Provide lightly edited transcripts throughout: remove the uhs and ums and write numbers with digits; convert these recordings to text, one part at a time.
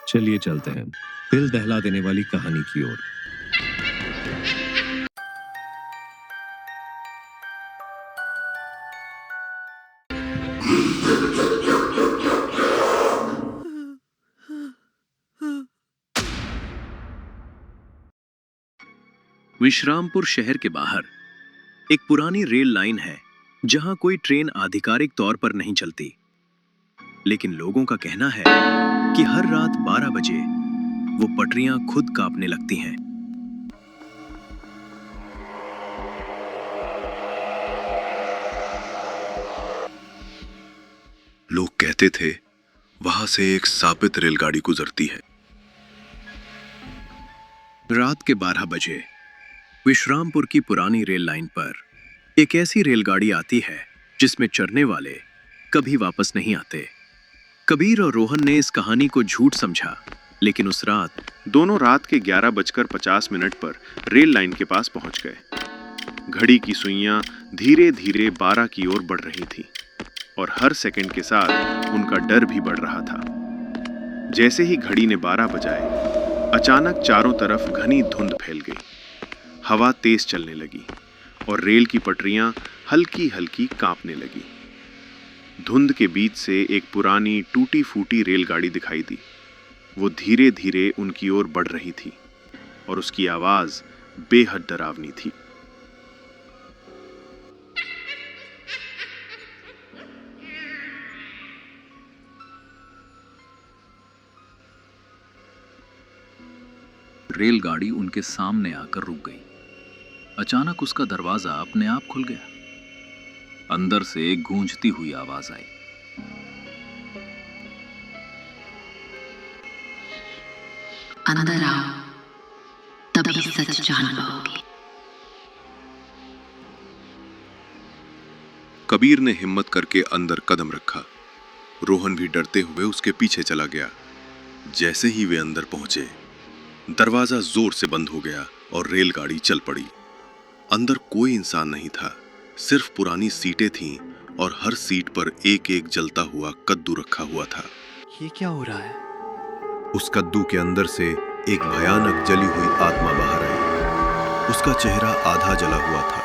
चलिए चलते हैं दिल दहला देने वाली कहानी की ओर। विश्रामपुर शहर के बाहर एक पुरानी रेल लाइन है जहां कोई ट्रेन आधिकारिक तौर पर नहीं चलती, लेकिन लोगों का कहना है कि हर रात 12 बजे वो पटरियां खुद कांपने लगती हैं। लोग कहते थे वहां से एक साबित रेलगाड़ी गुजरती है। रात के 12 बजे विश्रामपुर की पुरानी रेल लाइन पर एक ऐसी रेलगाड़ी आती है जिसमें चढ़ने वाले कभी वापस नहीं आते। कबीर और रोहन ने इस कहानी को झूठ समझा, लेकिन उस रात दोनों रात के 11:50 पर रेल लाइन के पास पहुंच गए। घड़ी की सुइयां धीरे धीरे 12 की ओर बढ़ रही थी और हर सेकंड के साथ उनका डर भी बढ़ रहा था। जैसे ही घड़ी ने 12 बजाए, अचानक चारों तरफ घनी धुंध फैल गई। हवा तेज चलने लगी और रेल की पटरियां हल्की हल्की कांपने लगी। धुंध के बीच से एक पुरानी टूटी फूटी रेलगाड़ी दिखाई दी। वो धीरे धीरे उनकी ओर बढ़ रही थी और उसकी आवाज बेहद डरावनी थी। रेलगाड़ी उनके सामने आकर रुक गई। अचानक उसका दरवाजा अपने आप खुल गया। अंदर से एक गूंजती हुई आवाज आई। अंदर आओ, तभी सच जान पाओगे। कबीर ने हिम्मत करके अंदर कदम रखा। रोहन भी डरते हुए उसके पीछे चला गया। जैसे ही वे अंदर पहुंचे, दरवाजा जोर से बंद हो गया और रेलगाड़ी चल पड़ी। अंदर कोई इंसान नहीं था, सिर्फ पुरानी सीटें थीं और हर सीट पर एक एक जलता हुआ कद्दू रखा हुआ था। ये क्या हो रहा है? उस कद्दू के अंदर से एक भयानक जली हुई आत्मा बाहर आई। उसका चेहरा आधा जला हुआ था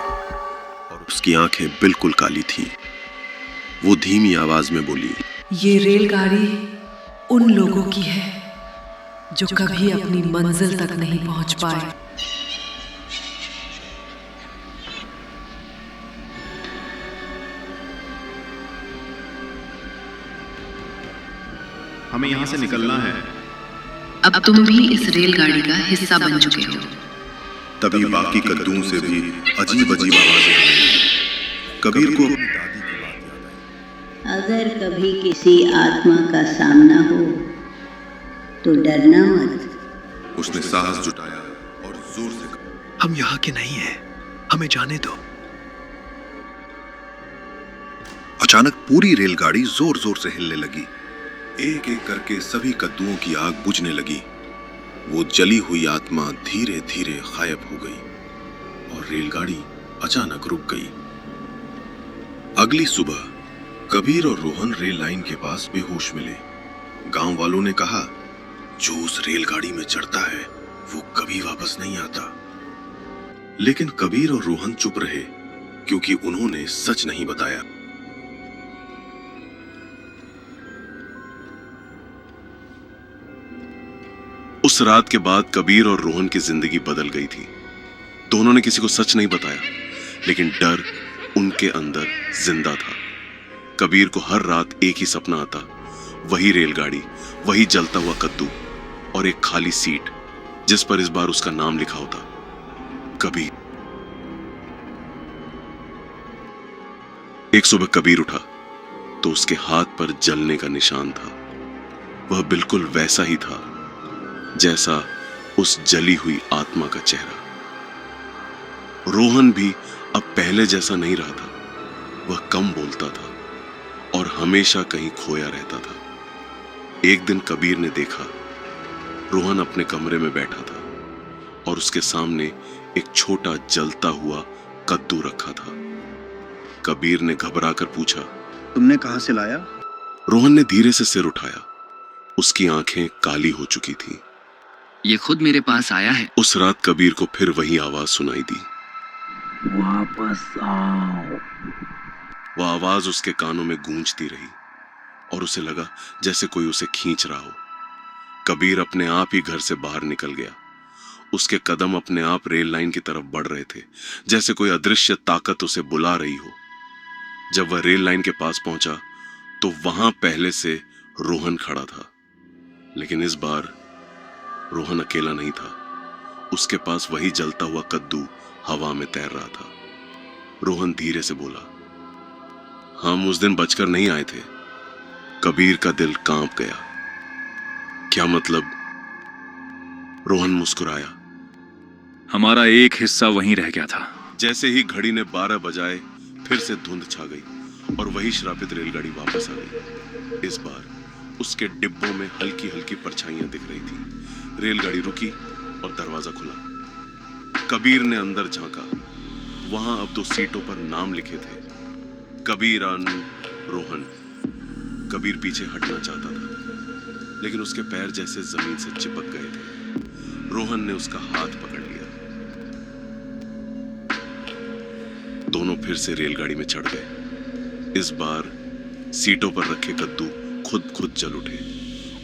और उसकी आंखें बिल्कुल काली थीं। वो धीमी आवाज में बोली, ये रेलगाड़ी उन लोगों की है जो कभी अपनी मंजिल तक नहीं पहुंच पाए। हमें यहाँ से निकलना है। अब तुम भी इस रेलगाड़ी का हिस्सा बन चुके हो। तभी बाकी कद्दूओं से भी अजीब अजीब आवाजें आई। कबीर को अपनी दादी की बात याद आई। अगर कभी किसी आत्मा का सामना हो तो डरना मत। उसने साहस जुटाया और जोर से कहा, हम यहाँ के नहीं हैं, हमें जाने दो। अचानक पूरी रेलगाड़ी जोर जोर से हिलने लगी। एक एक करके सभी कद्दूओं की आग बुझने लगी। वो जली हुई आत्मा धीरे धीरे गायब हो गई और रेलगाड़ी अचानक रुक गई। अगली सुबह कबीर और रोहन रेल लाइन के पास बेहोश मिले। गांव वालों ने कहा, जो उस रेलगाड़ी में चढ़ता है वो कभी वापस नहीं आता। लेकिन कबीर और रोहन चुप रहे क्योंकि उन्होंने सच नहीं बताया। उस रात के बाद कबीर और रोहन की जिंदगी बदल गई थी। दोनों ने किसी को सच नहीं बताया, लेकिन डर उनके अंदर जिंदा था। कबीर को हर रात एक ही सपना आता, वही रेलगाड़ी, वही जलता हुआ कद्दू और एक खाली सीट जिस पर इस बार उसका नाम लिखा होता, कबीर। एक सुबह कबीर उठा तो उसके हाथ पर जलने का निशान था। वह बिल्कुल वैसा ही था जैसा उस जली हुई आत्मा का चेहरा। रोहन भी अब पहले जैसा नहीं रहा था। वह कम बोलता था और हमेशा कहीं खोया रहता था। एक दिन कबीर ने देखा, रोहन अपने कमरे में बैठा था और उसके सामने एक छोटा जलता हुआ कद्दू रखा था। कबीर ने घबराकर पूछा, तुमने कहां से लाया? रोहन ने धीरे से सिर उठाया उसकी आंखें काली हो चुकी थीं। ये खुद मेरे पास आया है। उस रात कबीर को फिर वही आवाज सुनाई दी। वापस आओ। वह आवाज उसके कानों में गूंजती रही और उसे लगा जैसे कोई उसे खींच रहा हो। कबीर अपने आप ही घर से बाहर निकल गया। उसके कदम अपने आप रेल लाइन की तरफ बढ़ रहे थे, जैसे कोई अदृश्य ताकत उसे बुला रही हो। जब वह रेल लाइन के पास पहुंचा तो वहां पहले से रोहन खड़ा था, लेकिन इस बार रोहन अकेला नहीं था। उसके पास वही जलता हुआ कद्दू हवा में तैर रहा था। रोहन धीरे से बोला, हम उस दिन बचकर नहीं आए थे। कबीर का दिल कांप गया। क्या मतलब? रोहन मुस्कुराया। हमारा एक हिस्सा वहीं रह गया था। जैसे ही घड़ी ने 12 बजाए फिर से धुंध छा गई और वही श्रापित रेलगाड़ी वापस आ गई। इस बार उसके डिब्बों में हल्की हल्की परछाइयां दिख रही थी। रेलगाड़ी रुकी और दरवाजा खुला। कबीर ने अंदर झांका। वहां अब 2 सीटों पर नाम लिखे थे, कबीर अन रोहन। कबीर पीछे हटना चाहता था, लेकिन उसके पैर जैसे जमीन से चिपक गए थे। रोहन ने उसका हाथ पकड़ लिया। दोनों फिर से रेलगाड़ी में चढ़ गए। इस बार सीटों पर रखे कद्दू खुद जल उठे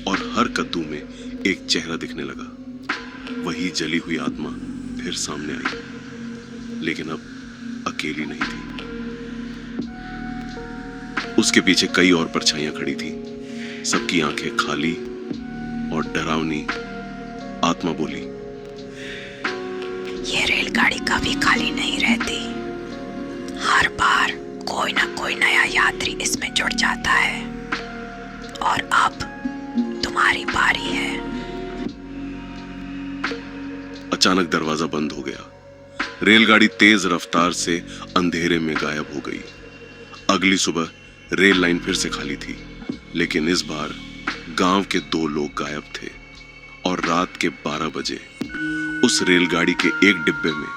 और हर कद्दू में एक चेहरा दिखने लगा। वही जली हुई आत्मा फिर सामने आई, लेकिन अब अकेली नहीं थी। उसके पीछे कई और परछाइयां खड़ी थी। सबकी आंखें खाली और डरावनी। आत्मा बोली, ये रेलगाड़ी कभी खाली नहीं रहती। हर बार कोई ना कोई नया यात्री इसमें जुड़ जाता है और अब तुम्हारी बारी है। अचानक दरवाजा बंद हो गया। रेलगाड़ी तेज रफ्तार से अंधेरे में गायब हो गई। अगली सुबह रेल लाइन फिर से खाली थी, लेकिन इस बार गांव के 2 लोग गायब थे और रात के 12 बजे उस रेलगाड़ी के एक डिब्बे में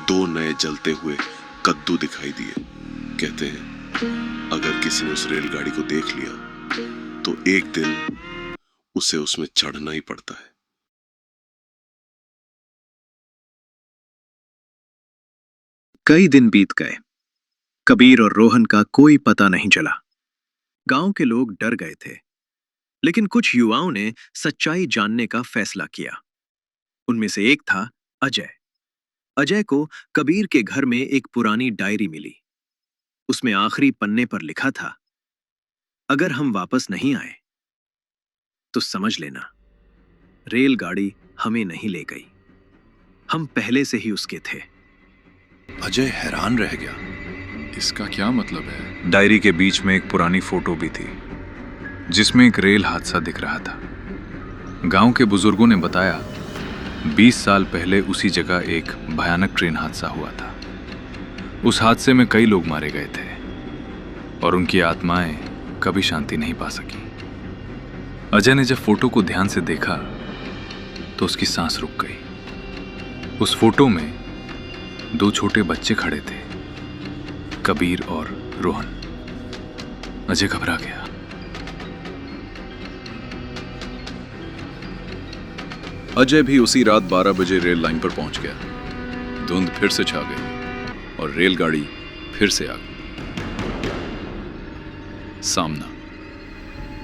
2 नए जलते हुए कद्दू दिखाई दिए। कहते हैं अगर किसी ने उस रेलगाड़ी को देख लिया तो एक दिन उसे उसमें चढ़ना ही पड़ता है। कई दिन बीत गए। कबीर और रोहन का कोई पता नहीं चला। गांव के लोग डर गए थे, लेकिन कुछ युवाओं ने सच्चाई जानने का फैसला किया। उनमें से एक था अजय। अजय को कबीर के घर में एक पुरानी डायरी मिली। उसमें आखिरी पन्ने पर लिखा था, अगर हम वापस नहीं आए तो समझ लेना रेलगाड़ी हमें नहीं ले गई, हम पहले से ही उसके थे। अजय हैरान रह गया। इसका क्या मतलब है? डायरी के बीच में एक पुरानी फोटो भी थी, जिसमें एक रेल हादसा दिख रहा था। गांव के बुजुर्गों ने बताया 20 साल पहले उसी जगह एक भयानक ट्रेन हादसा हुआ था। उस हादसे में कई लोग मारे गए थे और उनकी आत्माएं कभी शांति नहीं पा सकी। अजय ने जब फोटो को ध्यान से देखा तो उसकी सांस रुक गई। उस फोटो में 2 छोटे बच्चे खड़े थे, कबीर और रोहन। अजय घबरा गया। अजय भी उसी रात 12 बजे रेल लाइन पर पहुंच गया। धुंध फिर से छा गई और रेलगाड़ी फिर से आ गई। सामना।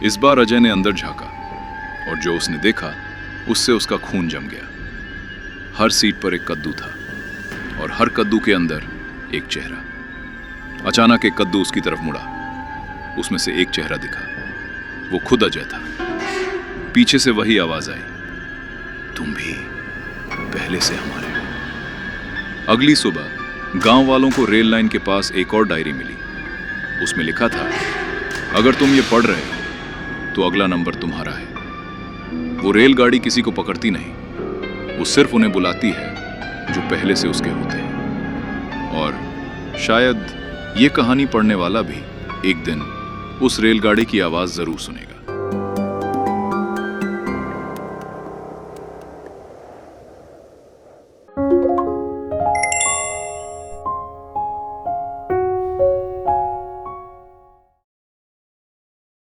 इस बार अजय ने अंदर झांका और जो उसने देखा उससे उसका खून जम गया। हर सीट पर एक कद्दू था और हर कद्दू के अंदर एक चेहरा। अचानक एक कद्दू उसकी तरफ मुड़ा। उसमें से एक चेहरा दिखा। वो खुद अजय था। पीछे से वही आवाज आई, तुम भी पहले से हमारे हो। अगली सुबह गांव वालों को रेल लाइन के पास एक और डायरी मिली। उसमें लिखा था, अगर तुम ये पढ़ रहे हो तो अगला नंबर तुम्हारा है। वो रेलगाड़ी किसी को पकड़ती नहीं, वो सिर्फ उन्हें बुलाती है जो पहले से उसके होते हैं। और शायद ये कहानी पढ़ने वाला भी एक दिन उस रेलगाड़ी की आवाज जरूर सुनेगा।